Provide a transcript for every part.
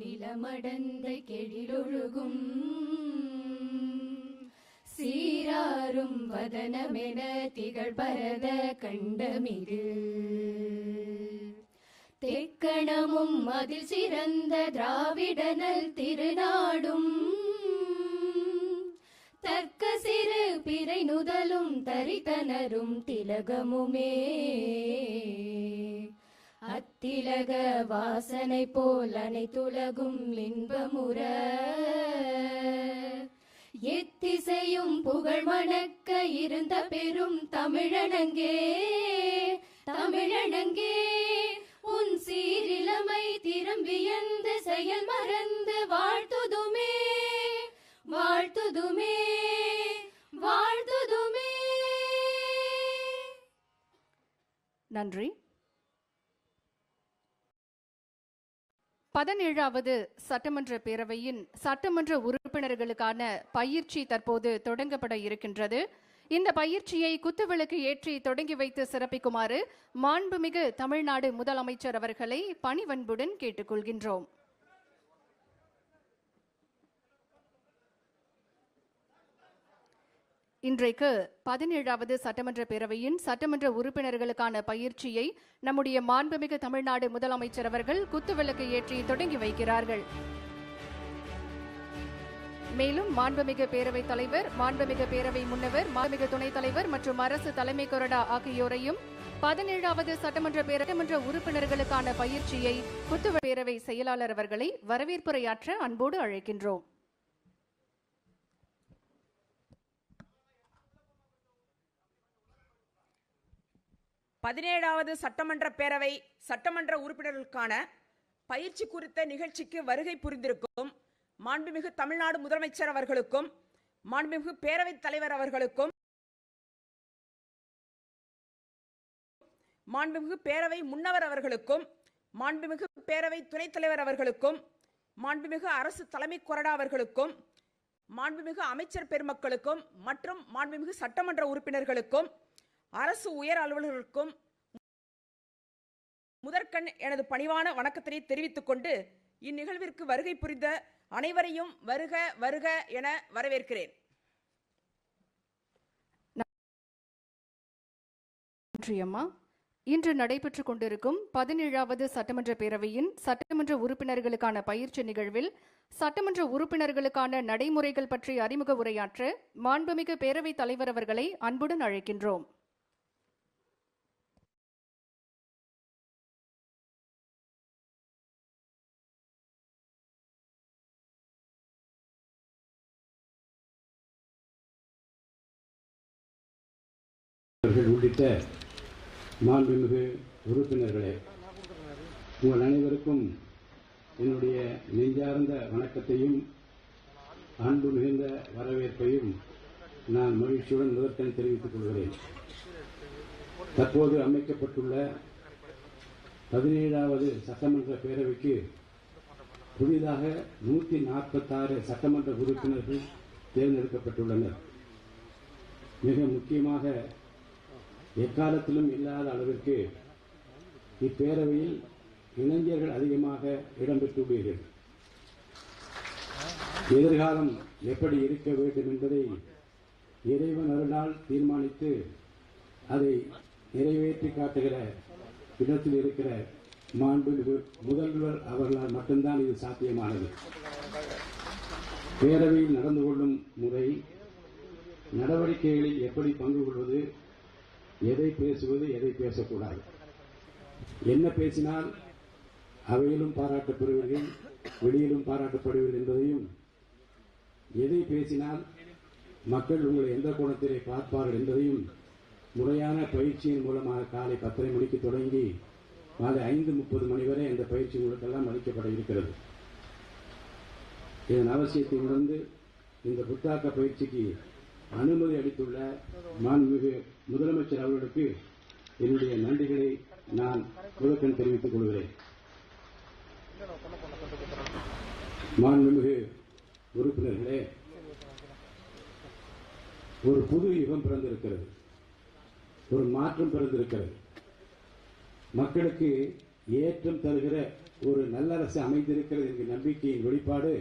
நிலமடந்தை கெழிலொழுகும் சீராரும் வதனமென திகழ் பரத கண்டமிகு தெக்கணமும் அதில் சிறந்த திராவிடனல் திருநாடும் தர்க்க சிறு பிறை நுதலும் தரித்தனரும் திலகமுமே அத்திலக வாசனை போல் அனைத்துலகும் இன்பமுற எத்திசையும் புகழ் மணக்க இருந்த பெரும் தமிழனங்கே தமிழனங்கே உன் சீரிலமை திரும்பியந்து செயல் மறந்து வாழ்த்துதுமே வாழ்த்துதுமே வாழ்த்துதுமே. நன்றி. 17வது சட்டமன்ற பேரவையின் சட்டமன்ற உறுப்பினர்களுக்கான பயிற்சி தற்போது தொடங்கப்பட இருக்கின்றது. இந்த பயிற்சியை குத்துவிளக்கு ஏற்றி தொடங்கி வைத்து சிறப்பிக்குமாறு மாண்புமிகு தமிழ்நாடு முதலமைச்சர் அவர்களை பணிவன்புடன் கேட்டுக்கொள்கின்றோம். இன்றைக்கு 17வது சட்டமன்ற பேரவையின் சட்டமன்ற உறுப்பினர்களுக்கான பயிற்சியை நம்முடைய மாண்புமிகு தமிழ்நாடு முதலமைச்சர் அவர்கள் குத்துவிளக்கு ஏற்றி தொடங்கி வைக்கிறார்கள். மேலும் மாண்புமிகு பேரவைத் தலைவர், மாண்புமிகு பேரவை முன்னவர், மாண்புமிகு துணைத் தலைவர் மற்றும் அரசு தலைமை கொறடா ஆகியோரையும் 17வது சட்டமன்ற உறுப்பினர்களுக்கான பயிற்சியை குத்துவிளக்கு பேரவை செயலாளர் அவர்களை வரவேற்புரையாற்ற அன்போடு அழைக்கின்றோம். பதினேழாவது சட்டமன்ற பேரவை சட்டமன்ற உறுப்பினர்களுக்கான பயிற்சி குறித்த நிகழ்ச்சிக்கு வருகை புரிந்திருக்கும் மாண்புமிகு தமிழ்நாடு முதலமைச்சர் அவர்களுக்கும், மாண்புமிகு பேரவைத் தலைவர் அவர்களுக்கும், மாண்புமிகு பேரவை முன்னவர் அவர்களுக்கும், மாண்புமிகு பேரவை துணைத் தலைவர் அவர்களுக்கும், மாண்புமிகு அரசு தலைமை கொறடா அவர்களுக்கும், மாண்புமிகு அமைச்சர் பெருமக்களுக்கும் மற்றும் மாண்புமிகு சட்டமன்ற உறுப்பினர்களுக்கும், அரசு உயர் அலுவலர்களுக்கும் முதற்கண் எனது பணிவான வணக்கத்தினை தெரிவித்துக் கொண்டு இந்நிகழ்விற்கு வருகை புரிந்த அனைவரையும் வருக வருக என வரவேற்கிறேன். இன்று நடைபெற்றுக் கொண்டிருக்கும் 17வது சட்டமன்ற பேரவையின் சட்டமன்ற உறுப்பினர்களுக்கான பயிற்சி நிகழ்வில் சட்டமன்ற உறுப்பினர்களுக்கான நடைமுறைகள் பற்றி அறிமுக உரையாற்ற மாண்புமிகு பேரவைத் தலைவர் அவர்களை அன்புடன் அழைக்கின்றோம். உள்ளிட்ட மாண்புமிகு உறுப்பினர்களே, உங்கள் அனைவருக்கும் என்னுடைய நெஞ்சார்ந்த வணக்கத்தையும் அன்பு மிகுந்த வரவேற்பையும் நான் மகிழ்ச்சியுடன் முதற்கண் தெரிவித்துக் கொள்கிறேன். தற்போது அமைக்கப்பட்டுள்ள 17வது சட்டமன்ற பேரவைக்கு புதிதாக 146 சட்டமன்ற உறுப்பினர்கள் தேர்ந்தெடுக்கப்பட்டுள்ளனர். மிக முக்கியமாக எக்காலத்திலும் இல்லாத அளவிற்கு இப்பேரவையில் இளைஞர்கள் அதிகமாக இடம்பெற்றுள்ளீர்கள். எதிர்காலம் எப்படி இருக்க வேண்டும் என்பதை இறைவன் அருளால் தீர்மானித்து அதை நிறைவேற்றி காட்டுகிற இடத்தில் இருக்கிற மாண்புமிகு முதல்வர் அவர்களால் மட்டும்தான் இது சாத்தியமானது. பேரவையில் நடந்து கொள்ளும் முறை, நடவடிக்கைகளில் எப்படி பங்கு கொள்வது, எதை பேசுவது, எதை பேசக்கூடாது, என்ன பேசினால் அவையிலும் பாராட்டப்படுவீர்கள், வெளியிலும் பாராட்டப்படுவீர்கள் என்பதையும், எதை பேசினால் மக்கள் உங்களை எந்த கோணத்திலே பார்ப்பார்கள் என்பதையும் முறையான பயிற்சியின் மூலமாக காலை 10:30 மணிக்கு தொடங்கி மாலை 5:30 மணி வரை அந்த பயிற்சி உங்களுக்கெல்லாம் அளிக்கப்பட இருக்கிறது. இதன் அவசியத்தை உணர்ந்து இந்த புத்தாக்க பயிற்சிக்கு அனுமதி அளித்துள்ள மாண்புமிகு முதலமைச்சர் அவர்களுக்கு என்னுடைய நன்றிகளை நான் முதற்கண் தெரிவித்துக் கொள்கிறேன். மாண்புமிகு உறுப்பினர்களே, ஒரு புது யுகம் பிறந்திருக்கிறது, ஒரு மாற்றம் பிறந்திருக்கிறது. மக்களுக்கு ஏற்றம் தருகிற ஒரு நல்லரசு அமைந்திருக்கிறது என்கிற நம்பிக்கையின் வெளிப்பாடு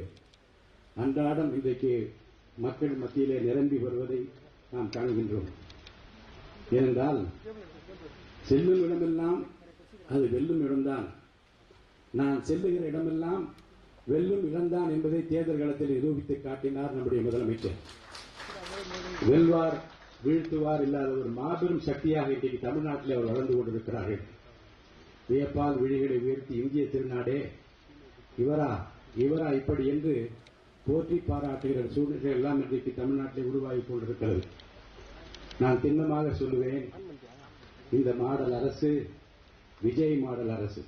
அன்றாடம் இன்றைக்கு மக்கள் மத்தியிலே நிரம்பி வருவதை நாம் காண்கின்றோம். ஏனென்றால் செல்லும் இடமெல்லாம் அது வெல்லும் இடம்தான், நான் செல்லுகிற இடமெல்லாம் வெல்லும் இடம்தான் என்பதை தேர்தல் களத்தில் நிரூபித்து காட்டினார் நம்முடைய முதலமைச்சர். வெல்வார் வீழ்த்துவார் இல்லாத ஒரு மாபெரும் சக்தியாக இன்றைக்கு தமிழ்நாட்டில் அவர் வளர்ந்து கொண்டிருக்கிறார்கள். வியப்பால் விழிகளை உயர்த்தி இந்திய திருநாடே இவரா இவரா இப்படி என்று போற்றி பாராட்டுகிற சூழ்நிலை எல்லாம் இன்றைக்கு தமிழ்நாட்டில் உருவாகி கொண்டிருக்கிறது. நான் திண்ணமாக சொல்லுவேன், இந்த மாடல் அரசு விஜய் மாடல் அரசு.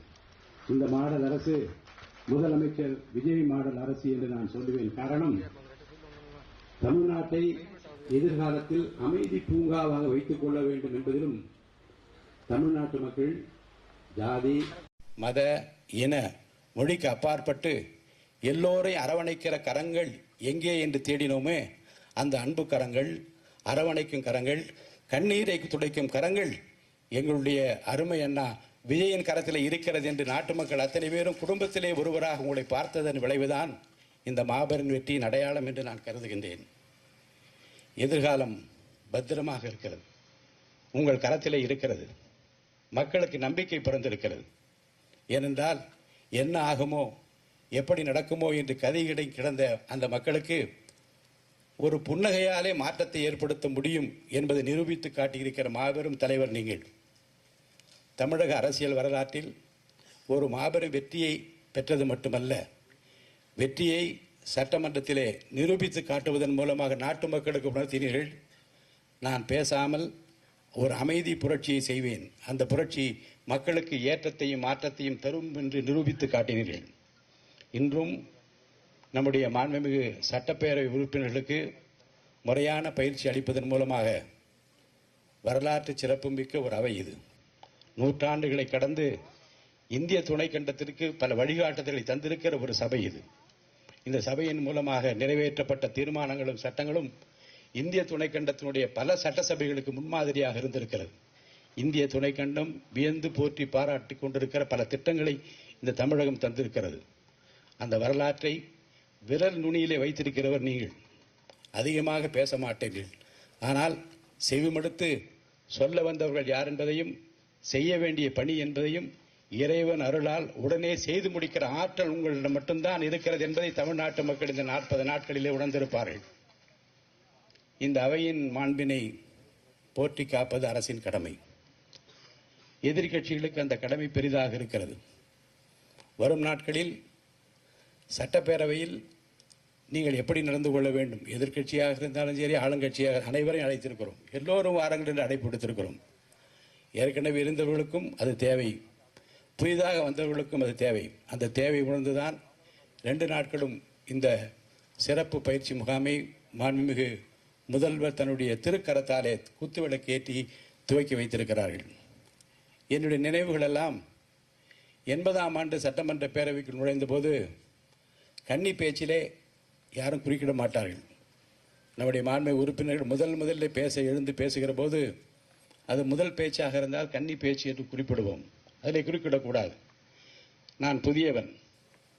இந்த மாடல் அரசு முதலமைச்சர் விஜய் மாடல் அரசு என்று நான் சொல்லுவேன். காரணம், தமிழ்நாட்டை எதிர்காலத்தில் அமைதி பூங்காவாக வைத்துக் கொள்ள வேண்டும் என்பதிலும் தமிழ்நாட்டு மக்கள் ஜாதி மத இன மொழிக்கு அப்பாற்பட்டு எல்லோரையும் அரவணைக்கிற கரங்கள் எங்கே என்று தேடினோமே, அந்த அன்பு கரங்கள், அரவணைக்கும் கரங்கள், கண்ணீரை துடைக்கும் கரங்கள் எங்களுடைய அருமை அண்ணா விஜயின் கரத்தில் இருக்கிறது என்று நாட்டு மக்கள் அத்தனை பேரும் குடும்பத்திலே ஒருவராக உங்களை பார்த்ததன் விளைவுதான் இந்த மாபெரும் வெற்றியின் அடையாளம் என்று நான் கருதுகின்றேன். எதிர்காலம் பத்திரமாக இருக்கிறது, உங்கள் கரத்திலே இருக்கிறது. மக்களுக்கு நம்பிக்கை பிறந்திருக்கிறது. ஏனென்றால் என்ன ஆகுமோ எப்படி நடக்குமோ என்று கதையிடை கிடந்த அந்த மக்களுக்கு ஒரு புன்னகையாலே மாற்றத்தை ஏற்படுத்த முடியும் என்பதை நிரூபித்து காட்டியிருக்கிற மாபெரும் தலைவர் நீங்கள். தமிழக அரசியல் வரலாற்றில் ஒரு மாபெரும் வெற்றியை பெற்றது மட்டுமல்ல, வெற்றியை சட்டமன்றத்திலே நிரூபித்து காட்டுவதன் மூலமாக நாட்டு மக்களுக்கு உணர்த்தினீர்கள். நான் பேசாமல் ஒரு அமைதி புரட்சியை செய்வேன், அந்த புரட்சி மக்களுக்கு ஏற்றத்தையும் மாற்றத்தையும் தரும் என்று நிரூபித்து காட்டினீர்கள். இன்றும் நம்முடைய மாண்புமிகு சட்டப்பேரவை உறுப்பினர்களுக்கு முறையான பயிற்சி அளிப்பதன் மூலமாக வரலாற்று சிறப்புமிக்க ஒரு அவை இது. நூற்றாண்டுகளை கடந்து இந்திய துணைக்கண்டத்திற்கு பல வழிகாட்டுதல்களை தந்திருக்கிற ஒரு சபை இது. இந்த சபையின் மூலமாக நிறைவேற்றப்பட்ட தீர்மானங்களும் சட்டங்களும் இந்திய துணைக்கண்டத்தினுடைய பல சட்டசபைகளுக்கு முன்மாதிரியாக இருந்திருக்கிறது. இந்திய துணைக்கண்டம் வியந்து போற்றி பாராட்டி கொண்டிருக்கிற பல திட்டங்களை இந்த தமிழகம் தந்திருக்கிறது. அந்த வரலாற்றை விரல் நுனியிலே வைத்திருக்கிறவர் நீங்கள். அதிகமாக பேச மாட்டீர்கள், ஆனால் செவிமடுத்து சொல்ல வந்தவர்கள் யார் என்பதையும் செய்ய வேண்டிய பணி என்பதையும் இறைவன் அருளால் உடனே செய்து முடிக்கிற ஆற்றல் உங்களிடம் மட்டும்தான் இருக்கிறது என்பதை தமிழ்நாட்டு மக்கள் இந்த 40 நாட்களிலே உணர்ந்திருப்பார்கள். இந்த அவையின் மாண்பினை போற்றி காப்பது அரசின் கடமை. எதிர்க்கட்சிகளுக்கு அந்த கடமை பெரிதாக இருக்கிறது. வரும் நாட்களில் சட்டப்பேரவையில் நீங்கள் எப்படி நடந்து கொள்ள வேண்டும், எதிர்க்கட்சியாக இருந்தாலும் சரி ஆளுங்கட்சியாக அனைவரையும் அழைத்திருக்கிறோம். எல்லோரும் வாருங்கள் என்று அழைப்பு விடுத்திருக்கிறோம். ஏற்கனவே இருந்தவர்களுக்கும் அது தேவை, புதிதாக வந்தவர்களுக்கும் அது தேவை. அந்த தேவை உணர்ந்துதான் 2 நாட்களும் இந்த சிறப்பு பயிற்சி முகாமை மாண்புமிகு முதல்வர் தன்னுடைய திருக்கரத்தாலே குத்துவிளக்கு ஏற்றி துவக்கி வைத்திருக்கிறார்கள். என்னுடைய நினைவுகள் எல்லாம் 80ஆம் ஆண்டு சட்டமன்ற பேரவைக்கு நுழைந்த போது கன்னி பேச்சிலே யாரும் குறுக்கிட மாட்டார்கள். நம்முடைய மாண்புமிகு உறுப்பினர்கள் முதலில் எழுந்து பேசுகிற போது அது முதல் பேச்சாக இருந்தால் கன்னி பேச்சு என்று குறிப்பிடுவோம். அதில் குறுக்கிடக்கூடாது. நான் புதியவன்,